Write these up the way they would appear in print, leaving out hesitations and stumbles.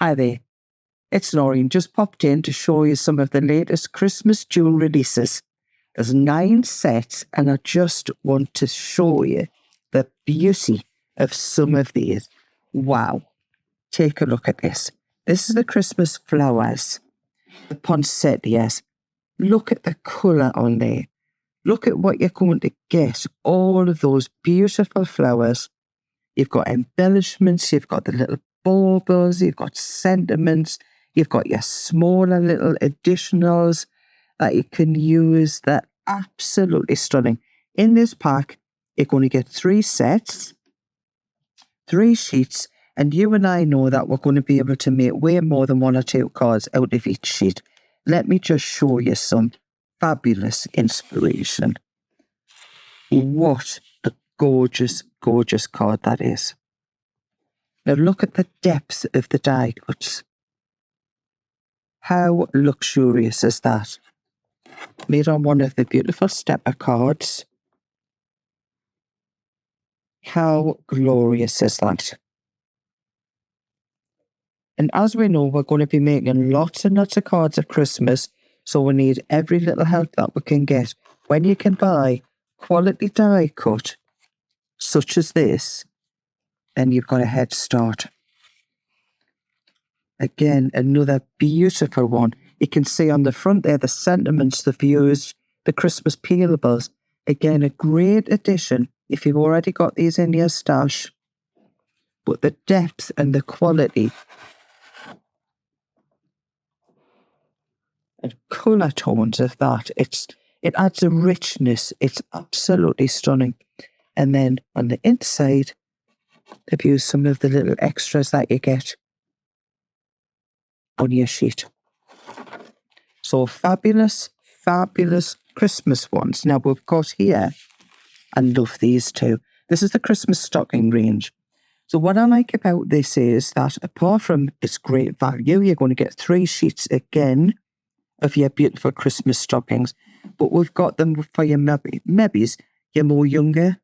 Hi there, it's Noreen. Just popped in to show you some of the latest Christmas jewel releases. There's 9 sets and I just want to show you the beauty of some of these. Wow, take a look at this. This is the Christmas flowers, the poinsettias. Look at the colour on there. Look at what you're going to get. All of those beautiful flowers. You've got embellishments, you've got the little baubles, you've got sentiments, you've got your smaller little additionals that you can use. They're absolutely stunning. In this pack, you're going to get 3 sets, 3 sheets, and you and I know that we're going to be able to make way more than 1 or 2 cards out of each sheet. Let me just show you some fabulous inspiration. What a gorgeous, gorgeous card that is. Now look at the depth of the die cuts. How luxurious is that? Made on one of the beautiful stepper cards. How glorious is that? And as we know, we're going to be making lots and lots of cards at Christmas, so we need every little help that we can get. When you can buy quality die cut, such as this, then you've got a head start. Again, another beautiful one. You can see on the front there the sentiments they've used, the Christmas peelables. Again, a great addition if you've already got these in your stash. But the depth and the quality and colour tones of that, it adds a richness. It's absolutely stunning. And then on the inside, they've used some of the little extras that you get on your sheet. So fabulous, fabulous Christmas ones. Now we've got here, I love these too. This is the Christmas stocking range. So what I like about this is that apart from its great value, you're going to get 3 sheets again of your beautiful Christmas stockings. But we've got them for your maybe your more younger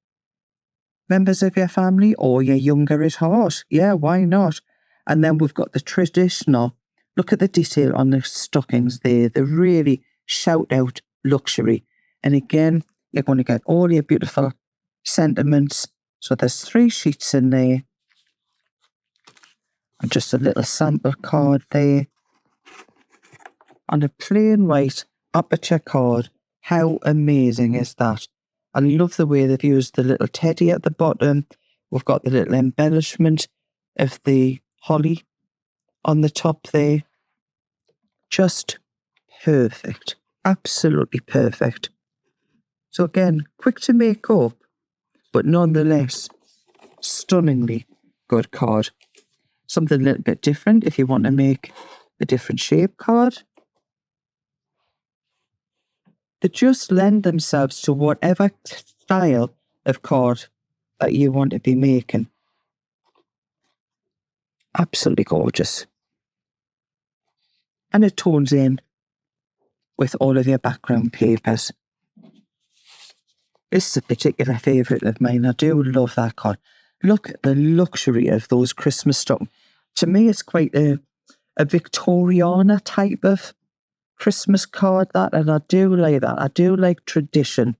members of your family, or you're younger at heart. Yeah, why not? And then we've got the traditional. Look at the detail on the stockings there. They really shout out luxury. And again, you're going to get all your beautiful sentiments. So there's 3 sheets in there. And just a little sample card there. On a plain white aperture card. How amazing is that? I love the way they've used the little teddy at the bottom. We've got the little embellishment of the holly on the top there. Just perfect. Absolutely perfect. So again, quick to make up, but nonetheless, stunningly good card. Something a little bit different if you want to make a different shape card. They just lend themselves to whatever style of card that you want to be making. Absolutely gorgeous. And it tones in with all of your background papers. This is a particular favourite of mine. I do love that card. Look at the luxury of those Christmas stockings. To me, it's quite a Victoriana type of Christmas card, that, and I do like that. I do like tradition.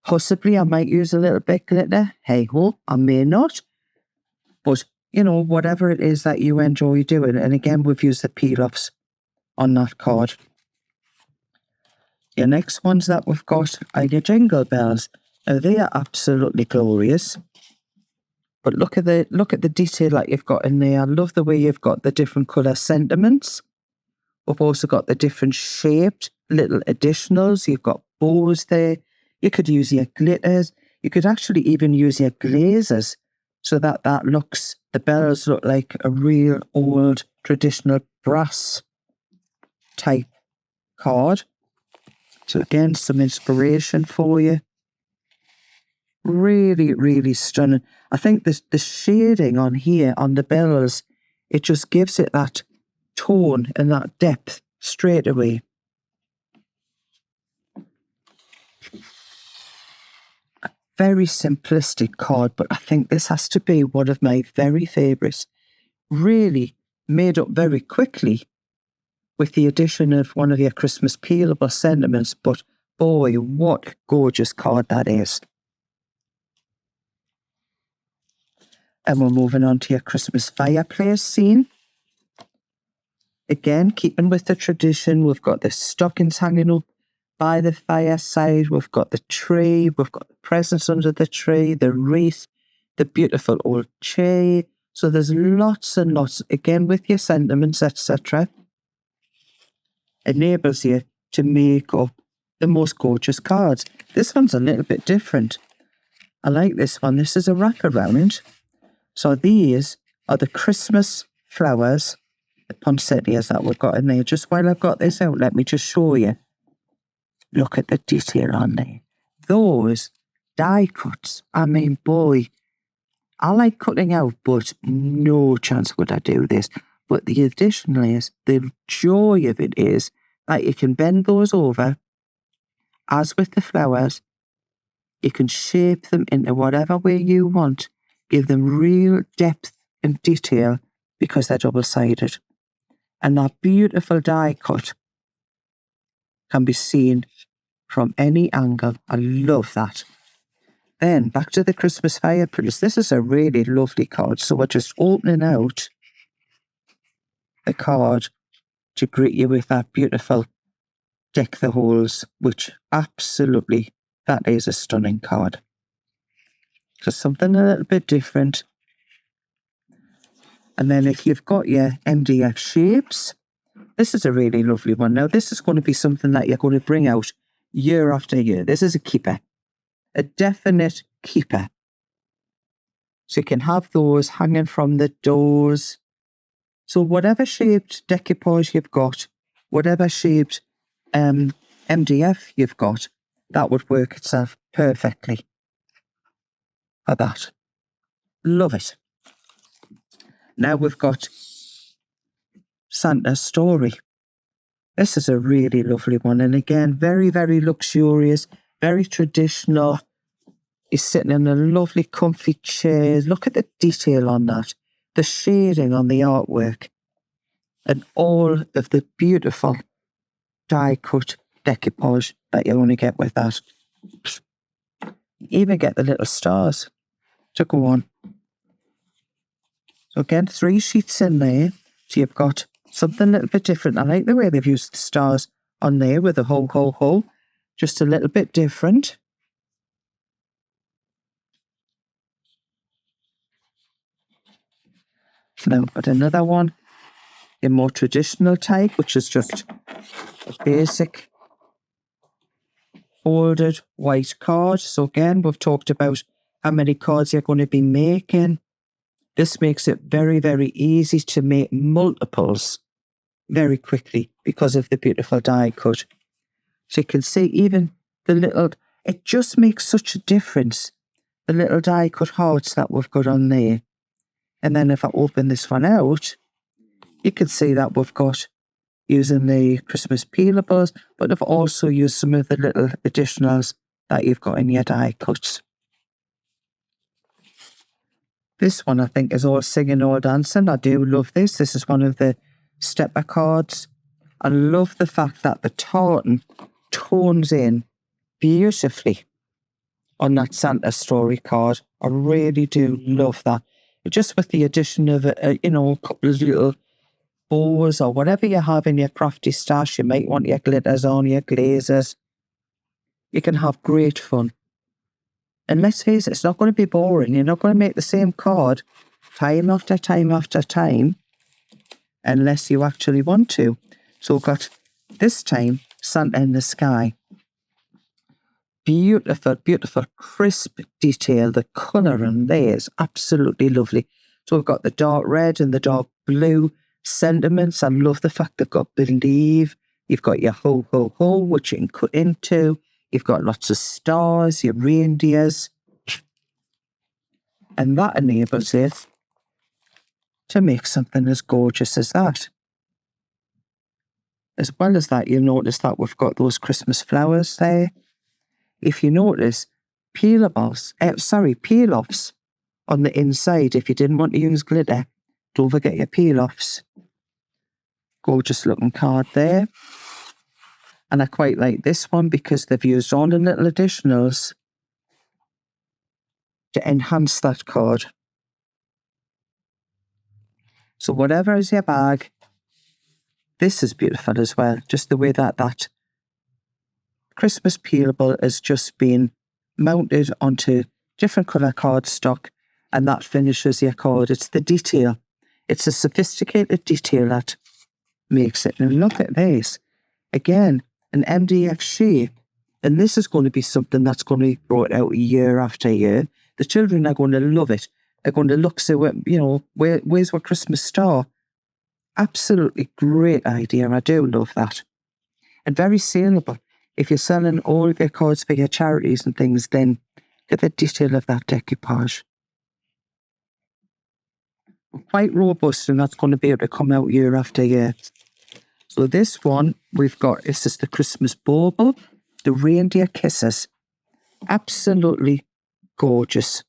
Possibly I might use a little bit glitter. Hey ho, I may not. But, you know, whatever it is that you enjoy doing. And again, we've used the peel-offs on that card. Your next ones that we've got are your Jingle Bells. Now, they are absolutely glorious. But look at the detail that you've got in there. I love the way you've got the different colour sentiments. We've also got the different shaped little additionals. You've got bows there. You could use your glitters. You could actually even use your glazes so that the bells look like a real old traditional brass type card. So again, some inspiration for you. Really, really stunning. I think the shading on here, on the bells, it just gives it that tone and that depth straight away. A very simplistic card, but I think this has to be one of my very favourites. Really made up very quickly with the addition of one of your Christmas peelable sentiments, but boy, what a gorgeous card that is. And we're moving on to your Christmas fireplace scene. Again, keeping with the tradition, we've got the stockings hanging up by the fireside, we've got the tree, we've got the presents under the tree, the wreath, the beautiful old chair. So there's lots and lots, again, with your sentiments, etc. Enables you to make up the most gorgeous cards. This one's a little bit different. I like this one. This is a wraparound. So these are the Christmas flowers, the poinsettias that we've got in there. Just while I've got this out, let me just show you. Look at the detail on there. Those die cuts, I mean, boy, I like cutting out, but no chance would I do this. But the additional is, the joy of it is that you can bend those over, as with the flowers, you can shape them into whatever way you want, give them real depth and detail because they're double-sided. And that beautiful die cut can be seen from any angle. I love that. Then back to the Christmas fireplace. This is a really lovely card. So we're just opening out the card to greet you with that beautiful Deck the Holes, which absolutely, that is a stunning card. Just something a little bit different. And then if you've got your MDF shapes, this is a really lovely one. Now, this is going to be something that you're going to bring out year after year. This is a keeper, a definite keeper. So you can have those hanging from the doors. So whatever shaped decoupage you've got, whatever shaped MDF you've got, that would work itself perfectly for that. Love it. Now we've got Santa's Story. This is a really lovely one. And again, very, very luxurious, very traditional. He's sitting in a lovely comfy chair. Look at the detail on that. The shading on the artwork. And all of the beautiful die-cut decoupage that you only get with that. You even get the little stars to go on. So again, 3 sheets in there. So you've got something a little bit different. I like the way they've used the stars on there with the ho, ho, ho. Just a little bit different. So now we've got another one, a more traditional type, which is just a basic folded white card. So again, we've talked about how many cards you're going to be making. This makes it very, very easy to make multiples very quickly because of the beautiful die cut. So you can see even the little, it just makes such a difference. The little die cut hearts that we've got on there. And then if I open this one out, you can see that we've got using the Christmas peelables, but I've also used some of the little additionals that you've got in your die cuts. This one I think is all singing, all dancing. I do love this. This is one of the stepper cards. I love the fact that the tartan tones in beautifully on that Santa Story card. I really do love that. Just with the addition of a couple of little bows or whatever you have in your crafty stash. You might want your glitters on, your glazes. You can have great fun. And let's face it, it's not going to be boring. You're not going to make the same card time after time after time unless you actually want to. So we've got this time Santa in the Sky. Beautiful, beautiful, crisp detail. The colour on there is absolutely lovely. So we've got the dark red and the dark blue sentiments. I love the fact they've got believe. You've got your ho, ho, ho, which you can cut into. You've got lots of stars, your reindeers. And that enables it to make something as gorgeous as that. As well as that, you'll notice that we've got those Christmas flowers there. If you notice, peel-offs on the inside. If you didn't want to use glitter, don't forget your peel-offs. Gorgeous looking card there. And I quite like this one because they've used all the little additionals to enhance that card. So whatever is your bag, this is beautiful as well. Just the way that that Christmas peelable has just been mounted onto different colour cardstock, and that finishes your card. It's the detail. It's a sophisticated detail that makes it. And look at this. Again, an MDF shape. And this is going to be something that's going to be brought out year after year. The children are going to love it. They're going to look, so, you know, where's our Christmas star? Absolutely great idea. I do love that. And very saleable. If you're selling all of your cards for your charities and things, then get the detail of that decoupage. Quite robust, and that's going to be able to come out year after year. So this one we've got, this is the Christmas bauble, the Reindeer Kisses. Absolutely gorgeous.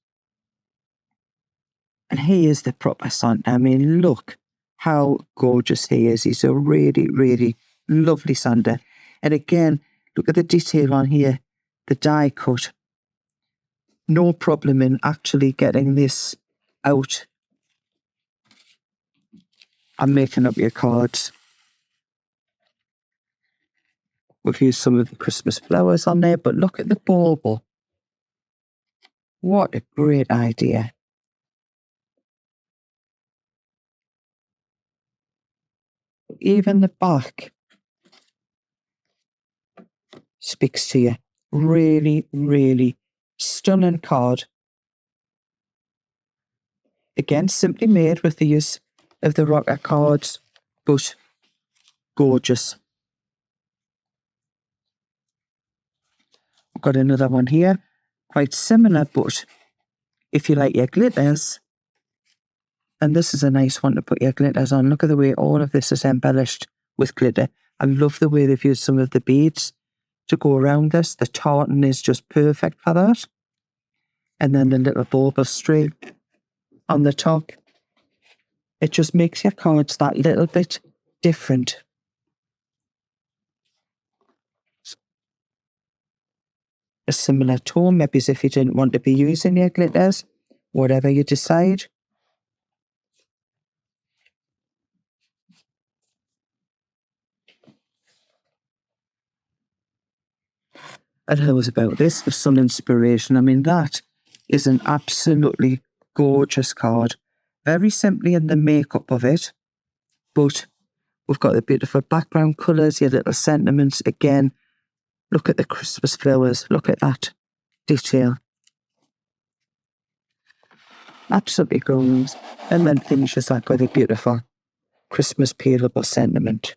And he is the proper Santa. I mean, look how gorgeous he is. He's a really, really lovely Santa. And again, look at the detail on here, the die cut. No problem in actually getting this out and making up your cards. We've used some of the Christmas flowers on there, but look at the bauble. What a great idea. Even the back speaks to you. Really, really stunning card. Again, simply made with the use of the rocker cards, but gorgeous. I've got another one here, quite similar, but if you like your glitters, and this is a nice one to put your glitters on. Look at the way all of this is embellished with glitter. I love the way they've used some of the beads to go around this. The tartan is just perfect for that. And then the little bauble string on the top. It just makes your cards that little bit different. A similar tone, maybe as if you didn't want to be using your glitters, whatever you decide. And how was about this for some inspiration? I mean, that is an absolutely gorgeous card. Very simply in the makeup of it, but we've got the beautiful background colours, your little sentiments. Again, look at the Christmas flowers. Look at that detail. Absolutely gorgeous. And then finishes that with a beautiful Christmas peelable sentiment.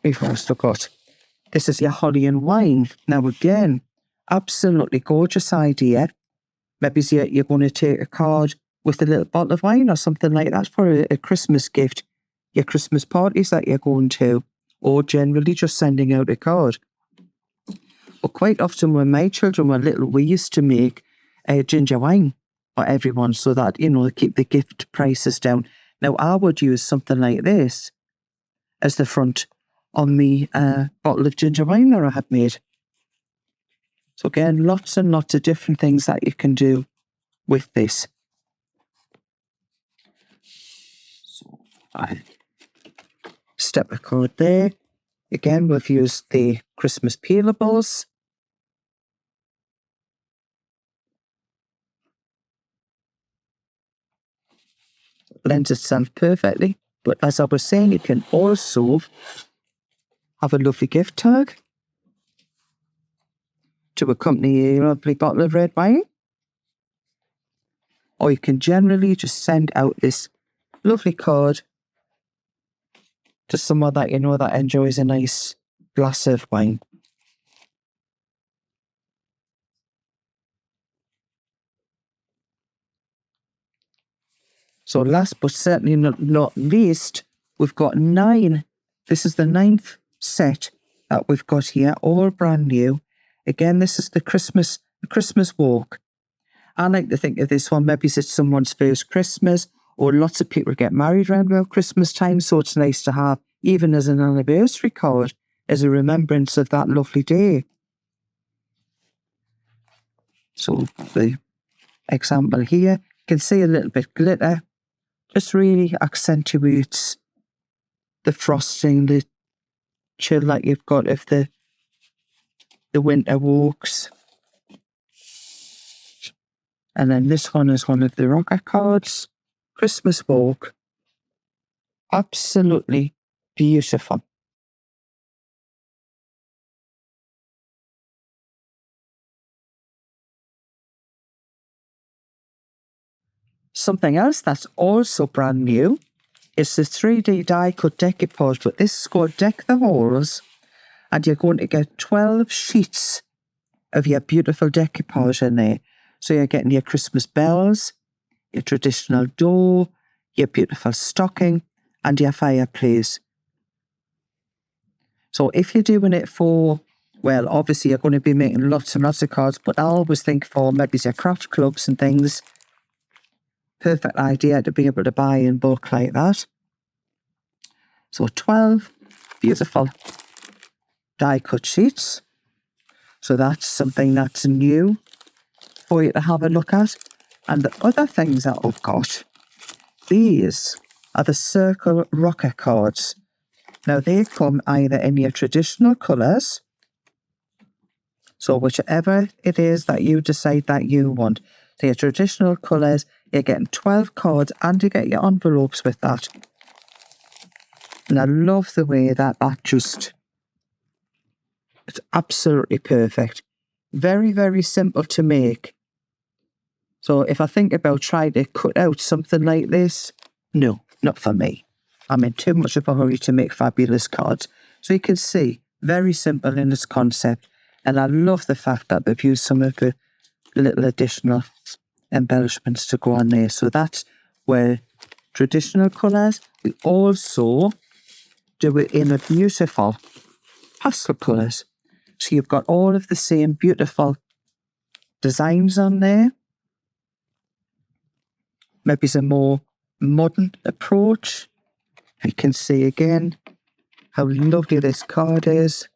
We've also got, this is your holly and wine. Now again, absolutely gorgeous idea. Maybe you're going to take a card with a little bottle of wine or something like that for a Christmas gift. Your Christmas parties that you're going to, or generally just sending out a card. But quite often when my children were little, we used to make ginger wine for everyone so that, you know, keep the gift prices down. Now I would use something like this as the front on the bottle of ginger wine that I had made. So again, lots and lots of different things that you can do with this. So I step a card there. Again, we've used the Christmas peelables. Lends itself perfectly. But as I was saying, you can also have a lovely gift tag to accompany a lovely bottle of red wine. Or you can generally just send out this lovely card to someone that you know that enjoys a nice glass of wine. So last but certainly not least, we've got 9. This is the 9th set that we've got here, all brand new. Again, this is the Christmas walk. I like to think of this one, maybe it's someone's first Christmas, or lots of people get married around about Christmas time, so it's nice to have, even as an anniversary card, as a remembrance of that lovely day. So the example here, you can see a little bit glitter, just really accentuates the frosting, the chill that you've got of the winter walks. And then this one is one of the rocker cards, Christmas walk. Absolutely beautiful. Something else that's also brand new is the 3D die cut decoupage, but this is called Deck the Halls, and you're going to get 12 sheets of your beautiful decoupage in there. So you're getting your Christmas bells, your traditional door, your beautiful stocking, and your fireplace. So if you're doing it for, well, obviously you're going to be making lots and lots of cards, but I always think for maybe your craft clubs and things, perfect idea to be able to buy in bulk like that. So 12 beautiful die cut sheets. So that's something that's new for you to have a look at. And the other things that we've got, these are the circle rocker cards. Now they come either in your traditional colours, so whichever it is that you decide that you want. So your traditional colours, you're getting 12 cards and you get your envelopes with that. And I love the way that just, it's absolutely perfect. Very, very simple to make. So if I think about trying to cut out something like this, no, not for me. I'm in too much of a hurry to make fabulous cards. So you can see, very simple in its concept. And I love the fact that they've used some of the little additional embellishments to go on there. So that's where traditional colours. We also do it in a beautiful pastel colours. So you've got all of the same beautiful designs on there. Maybe it's a more modern approach. You can see again how lovely this card is.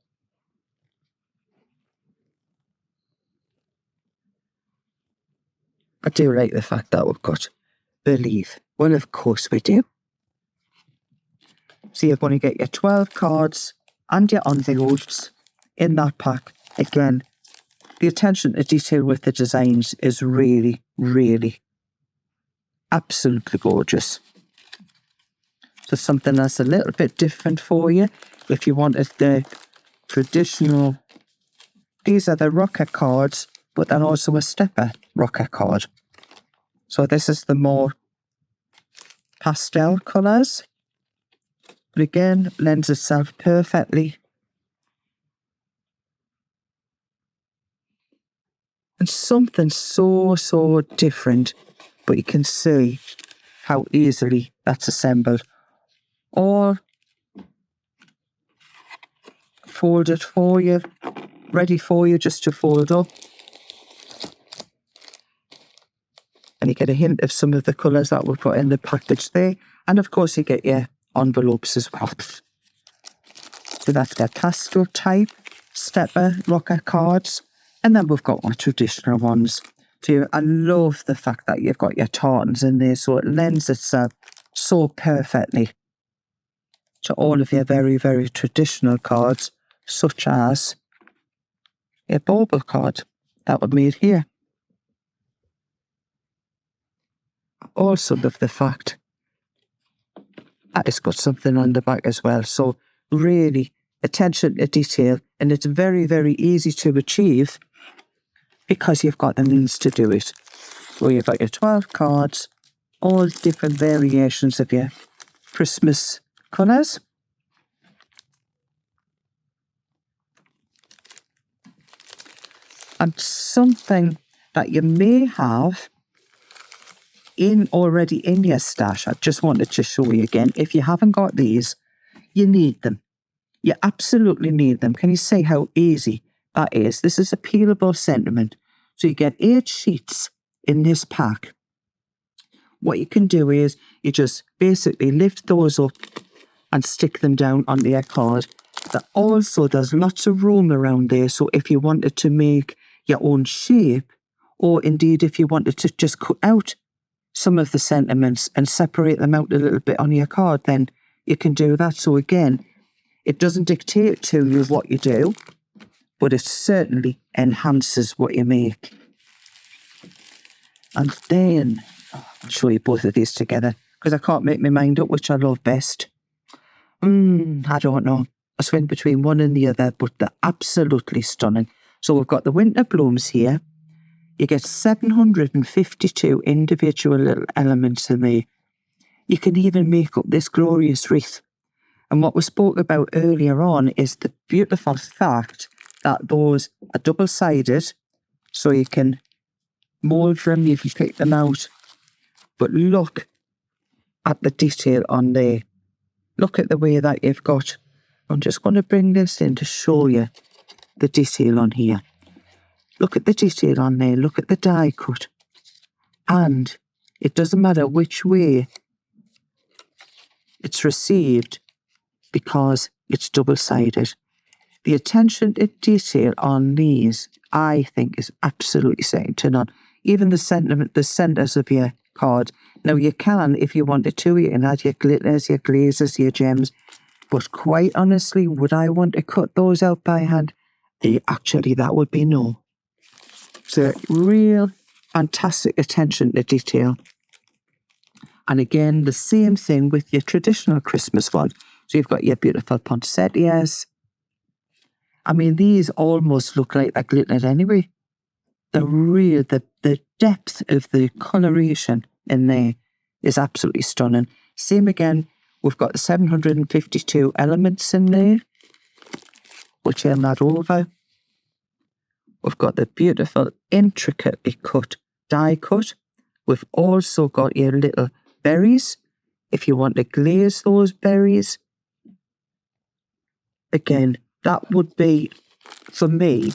I do like the fact that we've got the leaf. Well, of course we do. So you're going to get your 12 cards and your envelopes in that pack. Again, the attention to detail with the designs is really, really absolutely gorgeous. So something that's a little bit different for you. If you wanted the traditional, these are the rocker cards, but then also a stepper rocker card. So this is the more pastel colours. But again, lends itself perfectly. And something so, so different. But you can see how easily that's assembled. All folded for you, ready for you just to fold up. And you get a hint of some of the colours that we've got in the package there. And of course you get your envelopes as well. So that's their pastel type, stepper, rocker cards. And then we've got our traditional ones. So I love the fact that you've got your tartans in there, so it lends itself so perfectly to all of your very, very traditional cards, such as a bauble card that we've made here. I also love the fact that it's got something on the back as well. So really attention to detail, and it's very, very easy to achieve because you've got the means to do it. So you've got your 12 cards, all different variations of your Christmas colours. And something that you may have already in your stash. I just wanted to show you again. If you haven't got these, you need them. You absolutely need them. Can you see how easy that is? This is a peelable sentiment. So you get 8 sheets in this pack, what you can do is you just basically lift those up and stick them down onto your card. There's lots of room around there, so if you wanted to make your own shape, or indeed if you wanted to just cut out some of the sentiments and separate them out a little bit on your card, then you can do that. So again, it doesn't dictate to you what you do, but it certainly enhances what you make. And then, I'll show you both of these together, because I can't make my mind up which I love best. I don't know. I swing between one and the other, but they're absolutely stunning. So we've got the winter blooms here. You get 752 individual little elements in there. You can even make up this glorious wreath. And what we spoke about earlier on is the beautiful fact that those are double-sided, so you can mould them, you can pick them out. But look at the detail on there. Look at the way that you've got. I'm just going to bring this in to show you the detail on here. Look at the detail on there. Look at the die cut. And it doesn't matter which way it's received because it's double-sided. The attention to detail on these, I think, is absolutely second to none. Even the centres of your card. Now, you can, if you wanted to, you can add your glitters, your glazes, your gems. But quite honestly, would I want to cut those out by hand? Actually, that would be no. So, real fantastic attention to detail. And again, the same thing with your traditional Christmas one. So you've got your beautiful poinsettias. I mean, these almost look like they're glittered anyway. The depth of the coloration in there is absolutely stunning. Same again, we've got 752 elements in there, which are that over. We've got the beautiful, intricately cut die cut. We've also got your little berries, if you want to glaze those berries. Again, that would be, for me,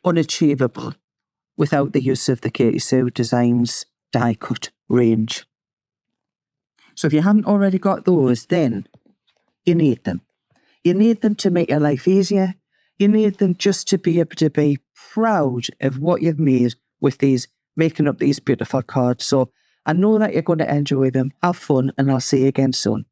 unachievable without the use of the Katy Sue Designs die cut range. So if you haven't already got those, then you need them. You need them to make your life easier. You need them just to be able to be proud of what you've made with these, making up these beautiful cards. So I know that you're going to enjoy them, have fun, and I'll see you again soon.